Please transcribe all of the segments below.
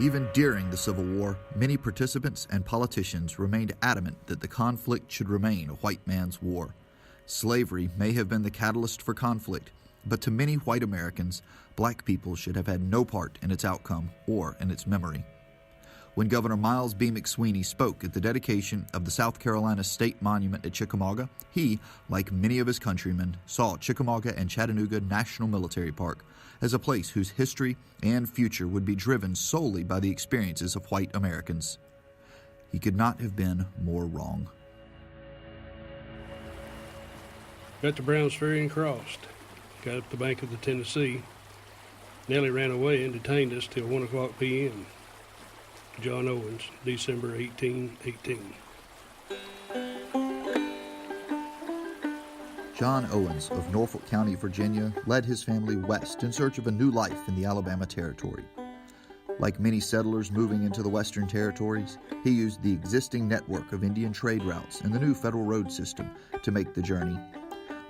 Even during the Civil War, many participants and politicians remained adamant that the conflict should remain a white man's war. Slavery may have been the catalyst for conflict, but to many white Americans, black people should have had no part in its outcome or in its memory. When Governor Miles B. McSweeney spoke at the dedication of the South Carolina State Monument at Chickamauga, he, like many of his countrymen, saw Chickamauga and Chattanooga National Military Park as a place whose history and future would be driven solely by the experiences of white Americans. He could not have been more wrong. Got to Browns Ferry and crossed. Got up the bank of the Tennessee. Nellie ran away and detained us till 1 o'clock p.m. John Owens, December 1818. John Owens of Norfolk County, Virginia, led his family west in search of a new life in the Alabama Territory. Like many settlers moving into the Western Territories, he used the existing network of Indian trade routes and the new federal road system to make the journey.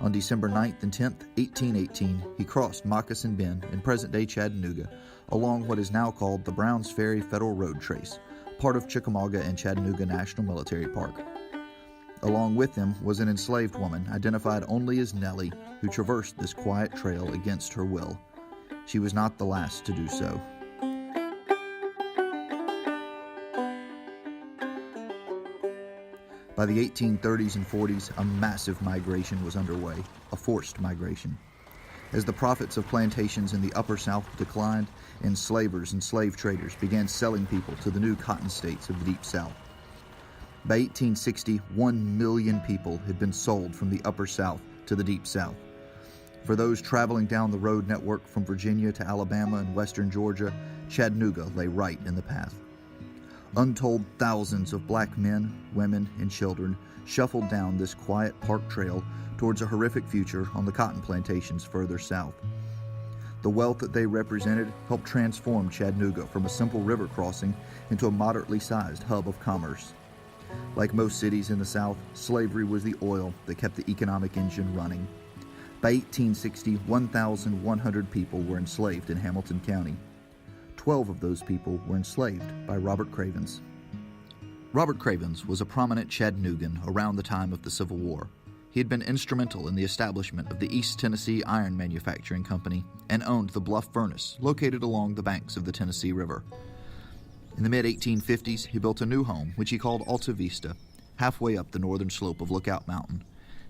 On December 9th and 10th, 1818, he crossed Moccasin Bend in present-day Chattanooga along what is now called the Browns Ferry Federal Road Trace, part of Chickamauga and Chattanooga National Military Park. Along with him was an enslaved woman identified only as Nellie, who traversed this quiet trail against her will. She was not the last to do so. By the 1830s and 40s, a massive migration was underway, a forced migration. As the profits of plantations in the Upper South declined, enslavers and slave traders began selling people to the new cotton states of the Deep South. By 1860, 1 million people had been sold from the Upper South to the Deep South. For those traveling down the road network from Virginia to Alabama and western Georgia, Chattanooga lay right in the path. Untold thousands of black men, women, and children shuffled down this quiet park trail towards a horrific future on the cotton plantations further south. The wealth that they represented helped transform Chattanooga from a simple river crossing into a moderately sized hub of commerce. Like most cities in the South, slavery was the oil that kept the economic engine running. By 1860, 1,100 people were enslaved in Hamilton County. 12 of those people were enslaved by Robert Cravens. Robert Cravens was a prominent Chattanoogan around the time of the Civil War. He had been instrumental in the establishment of the East Tennessee Iron Manufacturing Company and owned the Bluff Furnace, located along the banks of the Tennessee River. In the mid-1850s, he built a new home, which he called Alta Vista, halfway up the northern slope of Lookout Mountain.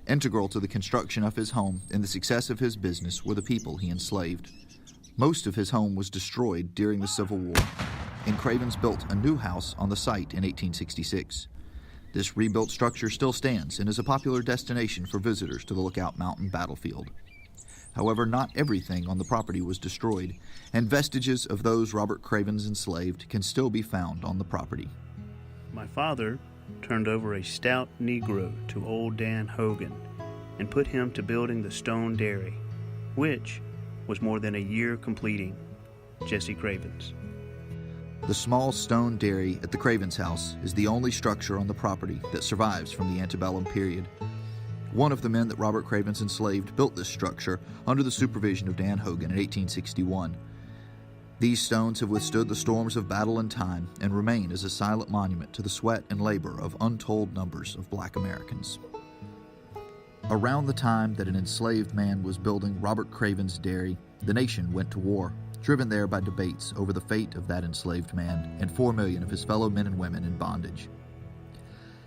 Integral to the construction of his home and the success of his business were the people he enslaved. Most of his home was destroyed during the Civil War, and Cravens built a new house on the site in 1866. This rebuilt structure still stands and is a popular destination for visitors to the Lookout Mountain battlefield. However, not everything on the property was destroyed, and vestiges of those Robert Cravens enslaved can still be found on the property. My father turned over a stout Negro to old Dan Hogan and put him to building the stone dairy, which was more than a year completing. Jesse Cravens. The small stone dairy at the Cravens house is the only structure on the property that survives from the antebellum period. One of the men that Robert Cravens enslaved built this structure under the supervision of Dan Hogan in 1861. These stones have withstood the storms of battle and time and remain as a silent monument to the sweat and labor of untold numbers of black Americans. Around the time that an enslaved man was building Robert Cravens' dairy, the nation went to war, driven there by debates over the fate of that enslaved man and 4 million of his fellow men and women in bondage.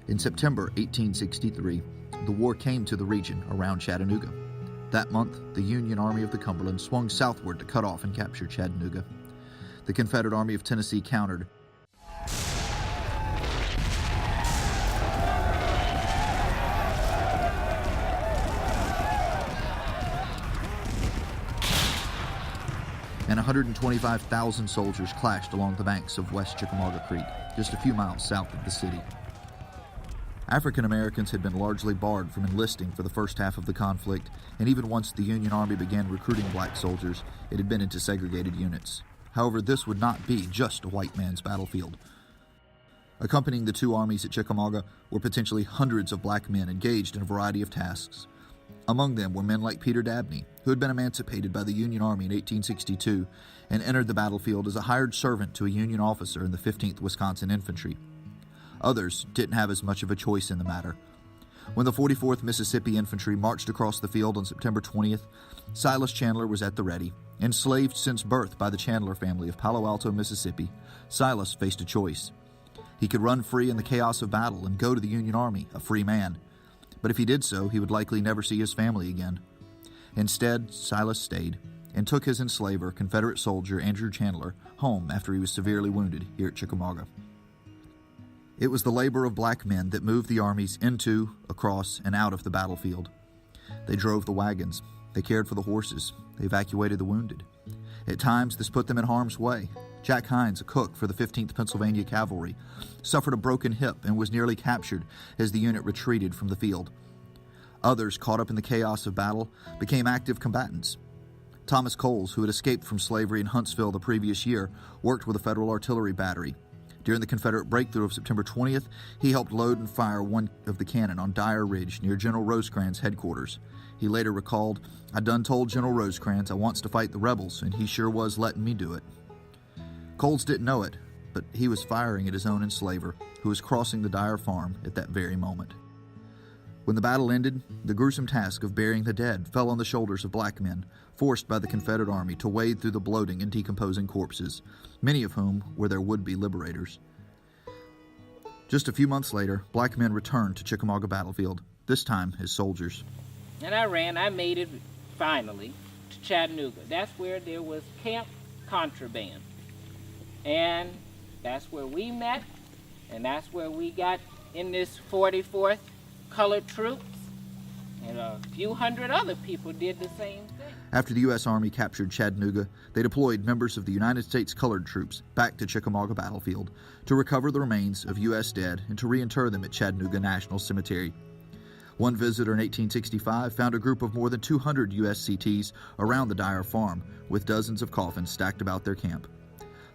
In September 1863, the war came to the region around Chattanooga. That month, the Union Army of the Cumberland swung southward to cut off and capture Chattanooga. The Confederate Army of Tennessee countered, and 125,000 soldiers clashed along the banks of West Chickamauga Creek, just a few miles south of the city. African Americans had been largely barred from enlisting for the first half of the conflict, and even once the Union Army began recruiting black soldiers, it had been into segregated units. However, this would not be just a white man's battlefield. Accompanying the two armies at Chickamauga were potentially hundreds of black men engaged in a variety of tasks. Among them were men like Peter Dabney, who had been emancipated by the Union Army in 1862 and entered the battlefield as a hired servant to a Union officer in the 15th Wisconsin Infantry. Others didn't have as much of a choice in the matter. When the 44th Mississippi Infantry marched across the field on September 20th, Silas Chandler was at the ready. Enslaved since birth by the Chandler family of Palo Alto, Mississippi, Silas faced a choice. He could run free in the chaos of battle and go to the Union Army, a free man. But if he did so, he would likely never see his family again. Instead, Silas stayed and took his enslaver, Confederate soldier Andrew Chandler, home after he was severely wounded here at Chickamauga. It was the labor of black men that moved the armies into, across, and out of the battlefield. They drove the wagons. They cared for the horses. They evacuated the wounded. At times, this put them in harm's way. Jack Hines, a cook for the 15th Pennsylvania Cavalry, suffered a broken hip and was nearly captured as the unit retreated from the field. Others, caught up in the chaos of battle, became active combatants. Thomas Coles, who had escaped from slavery in Huntsville the previous year, worked with a Federal artillery battery. During the Confederate breakthrough of September 20th, he helped load and fire one of the cannon on Dyer Ridge near General Rosecrans' headquarters. He later recalled, "I done told General Rosecrans I wants to fight the rebels, and he sure was letting me do it." Coles didn't know it, but he was firing at his own enslaver, who was crossing the Dyer farm at that very moment. When the battle ended, the gruesome task of burying the dead fell on the shoulders of black men, forced by the Confederate Army to wade through the bloating and decomposing corpses, many of whom were their would-be liberators. Just a few months later, black men returned to Chickamauga battlefield, this time as soldiers. And I made it finally to Chattanooga. That's where there was Camp Contraband. And that's where we met, and that's where we got in this 44th Colored Troops, and a few hundred other people did the same thing. After the U.S. Army captured Chattanooga, they deployed members of the United States Colored Troops back to Chickamauga battlefield to recover the remains of U.S. dead and to reinter them at Chattanooga National Cemetery. One visitor in 1865 found a group of more than 200 USCTs around the Dyer farm, with dozens of coffins stacked about their camp.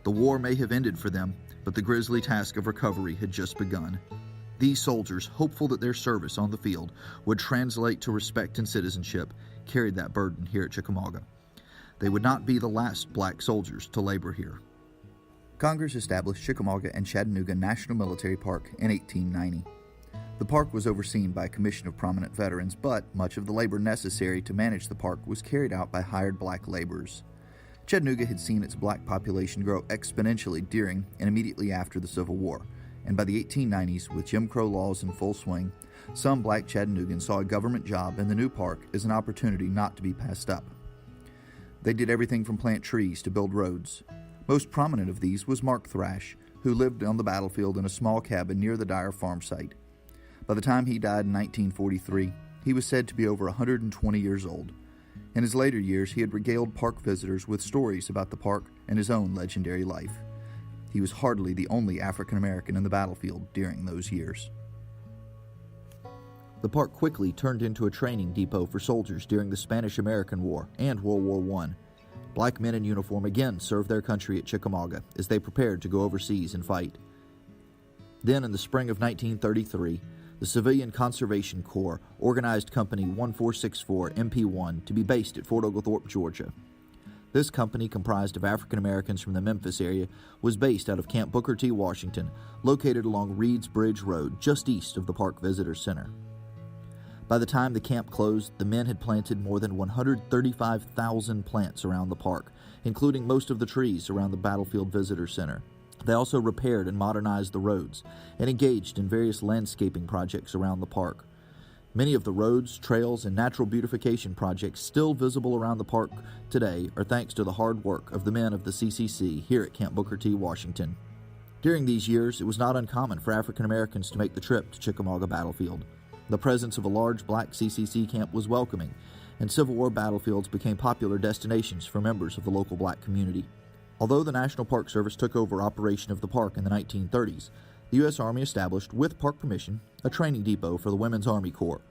The war may have ended for them, but the grisly task of recovery had just begun. These soldiers, hopeful that their service on the field would translate to respect and citizenship, carried that burden here at Chickamauga. They would not be the last black soldiers to labor here. Congress established Chickamauga and Chattanooga National Military Park in 1890. The park was overseen by a commission of prominent veterans, but much of the labor necessary to manage the park was carried out by hired black laborers. Chattanooga had seen its black population grow exponentially during and immediately after the Civil War, and by the 1890s, with Jim Crow laws in full swing, some black Chattanoogans saw a government job in the new park as an opportunity not to be passed up. They did everything from plant trees to build roads. Most prominent of these was Mark Thrash, who lived on the battlefield in a small cabin near the Dyer farm site. By the time he died in 1943, he was said to be over 120 years old. In his later years, he had regaled park visitors with stories about the park and his own legendary life. He was hardly the only African American in the battlefield during those years. The park quickly turned into a training depot for soldiers during the Spanish-American War and World War I. Black men in uniform again served their country at Chickamauga as they prepared to go overseas and fight. Then, in the spring of 1933, the Civilian Conservation Corps organized Company 1464 MP1 to be based at Fort Oglethorpe, Georgia. This company, comprised of African Americans from the Memphis area, was based out of Camp Booker T. Washington, located along Reed's Bridge Road, just east of the Park Visitor Center. By the time the camp closed, the men had planted more than 135,000 plants around the park, including most of the trees around the Battlefield Visitor Center. They also repaired and modernized the roads and engaged in various landscaping projects around the park. Many of the roads, trails, and natural beautification projects still visible around the park today are thanks to the hard work of the men of the CCC here at Camp Booker T. Washington. During these years, it was not uncommon for African Americans to make the trip to Chickamauga battlefield. The presence of a large black CCC camp was welcoming, and Civil War battlefields became popular destinations for members of the local black community. Although the National Park Service took over operation of the park in the 1930s, the U.S. Army established, with park permission, a training depot for the Women's Army Corps.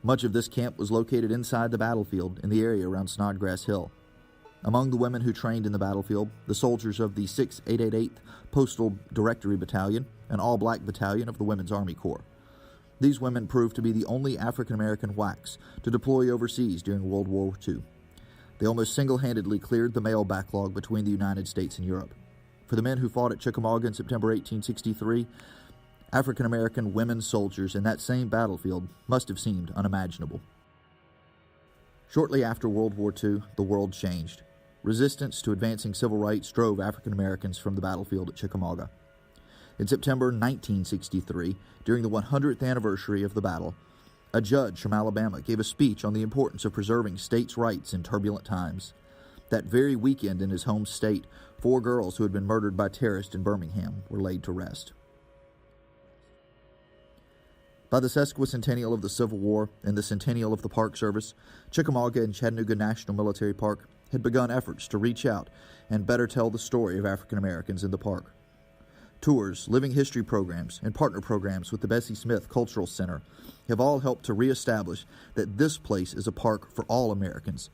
Much of this camp was located inside the battlefield in the area around Snodgrass Hill. Among the women who trained in the battlefield, the soldiers of the 6888th Postal Directory Battalion, an all-black battalion of the Women's Army Corps. These women proved to be the only African American WACs to deploy overseas during World War II. They almost single-handedly cleared the male backlog between the United States and Europe. For the men who fought at Chickamauga in September 1863, African American women soldiers in that same battlefield must have seemed unimaginable. Shortly after World War II, the world changed. Resistance to advancing civil rights drove African Americans from the battlefield at Chickamauga. In September 1963, during the 100th anniversary of the battle, a judge from Alabama gave a speech on the importance of preserving states' rights in turbulent times. That very weekend in his home state, 4 girls who had been murdered by terrorists in Birmingham were laid to rest. By the sesquicentennial of the Civil War and the centennial of the Park Service, Chickamauga and Chattanooga National Military Park had begun efforts to reach out and better tell the story of African Americans in the park. Tours, living history programs, and partner programs with the Bessie Smith Cultural Center have all helped to reestablish that this place is a park for all Americans.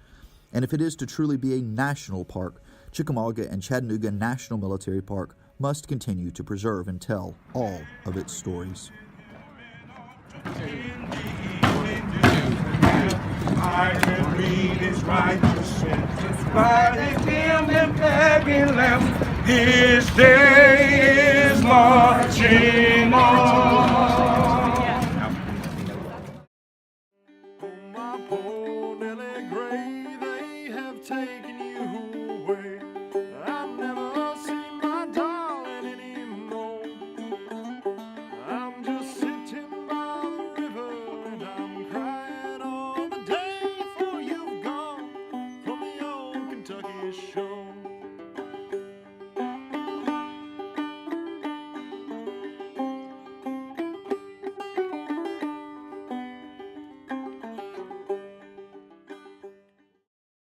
And if it is to truly be a national park, Chickamauga and Chattanooga National Military Park must continue to preserve and tell all of its stories. I can read his righteous sentence by his dim and begging lamp. His day is marching on. Oh, my poor Nellie Gray, they have taken you away. I'll never see my darling anymore. I'm just sitting by the river and I'm crying all the day, for you've gone from the old Kentucky shore.